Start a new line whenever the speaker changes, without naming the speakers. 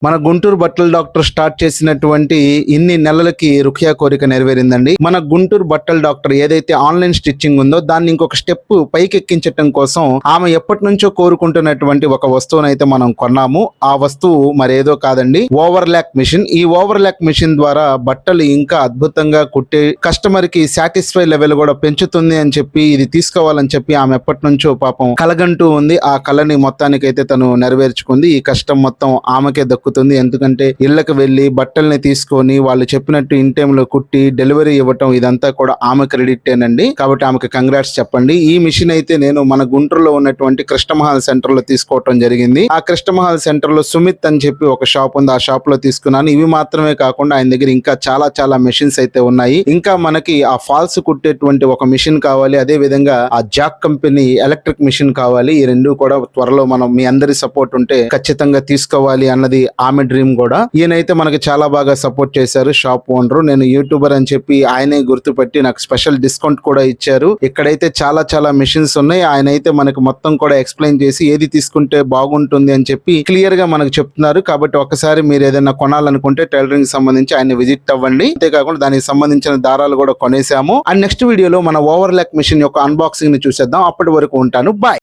మన గుంటూరు బట్టల doctor start చేసినటువంటి ఇన్ని నెలలకి రుఖియా కోరిక నెరవేరిందండి. మన గుంటూరు బట్టల డాక్టర్ ఏదైతే ఆన్లైన్ స్టిచ్చింగ్ ఉందో దాన్ని ఇంకొక స్టెప్ పైకి ఎక్కించడం కోసం ఆమె ఎప్పటి నుంచో కోరుకుంటున్నటువంటి ఒక వస్తువునైతే మనం కొన్నాము. ఆ వస్తువు మరేదో కాదండి, ఓవర్లాక్ మిషన్. ఈ ఓవర్లాక్ మిషన్ ద్వారా బట్టలు ఇంకా అద్భుతంగా కుట్టే కస్టమర్ కి సాటిస్ఫై లెవెల్ కూడా పెంచుతుంది అని చెప్పి ఇది తీసుకోవాలని చెప్పి ఆమె ఎప్పటి నుంచో పాపం కలగంటూ ఉంది. ఆ కళని మొత్తానికైతే తను నెరవేర్చుకుంది. ఈ కష్టం మొత్తం ఆమెకే దక్కు. ఎందుకంటే ఇళ్లకు వెళ్లి బట్టల్ని తీసుకొని వాళ్ళు చెప్పినట్టు ఇన్ టైమ్ లో కుట్టి డెలివరీ ఇవ్వటం ఇదంతా కూడా ఆమె క్రెడిటేనండి. కాబట్టి ఆమెకు కంగ్రాట్స్ చెప్పండి. ఈ మిషన్ అయితే నేను మన గుంటూరులో ఉన్నటువంటి కృష్ణమహల్ సెంటర్ లో తీసుకోవటం జరిగింది. ఆ కృష్ణమహల్ సెంటర్ లో సుమిత్ అని చెప్పి ఒక షాప్ ఉంది. ఆ షాప్ లో తీసుకున్నాను. ఇవి మాత్రమే కాకుండా ఆయన దగ్గర ఇంకా చాలా మిషన్స్ అయితే ఉన్నాయి. ఇంకా మనకి ఆ ఫాల్స్ కుట్టేటువంటి ఒక మిషన్ కావాలి. అదే విధంగా ఆ జాక్ కంపెనీ ఎలక్ట్రిక్ మిషన్ కావాలి. ఈ రెండు కూడా త్వరలో మనం మీ అందరి సపోర్ట్ ఉంటే ఖచ్చితంగా తీసుకోవాలి అన్నది ఆమె డ్రీమ్ కూడా. ఈయనైతే మనకి చాలా బాగా సపోర్ట్ చేశారు షాప్ ఓనర్. నేను యూట్యూబర్ అని చెప్పి ఆయనే గుర్తుపెట్టి నాకు స్పెషల్ డిస్కౌంట్ కూడా ఇచ్చారు. ఇక్కడైతే చాలా మిషన్స్ ఉన్నాయి. ఆయన అయితే మనకి మొత్తం కూడా ఎక్స్ప్లెయిన్ చేసి ఏది తీసుకుంటే బాగుంటుంది అని చెప్పి క్లియర్ గా మనకు చెప్తున్నారు. కాబట్టి ఒకసారి మీరు ఏదైనా కొనాలనుకుంటే టైలరింగ్ సంబంధించి ఆయన విజిట్ అవ్వండి. అంతేకాకుండా దానికి సంబంధించిన దారాలు కూడా కొనేసాము. అండ్ నెక్స్ట్ వీడియోలో మన ఓవర్లాక్ మిషన్ యొక్క అన్బాక్సింగ్ ని చూసేద్దాం. అప్పటి వరకు ఉంటాను. బాయ్.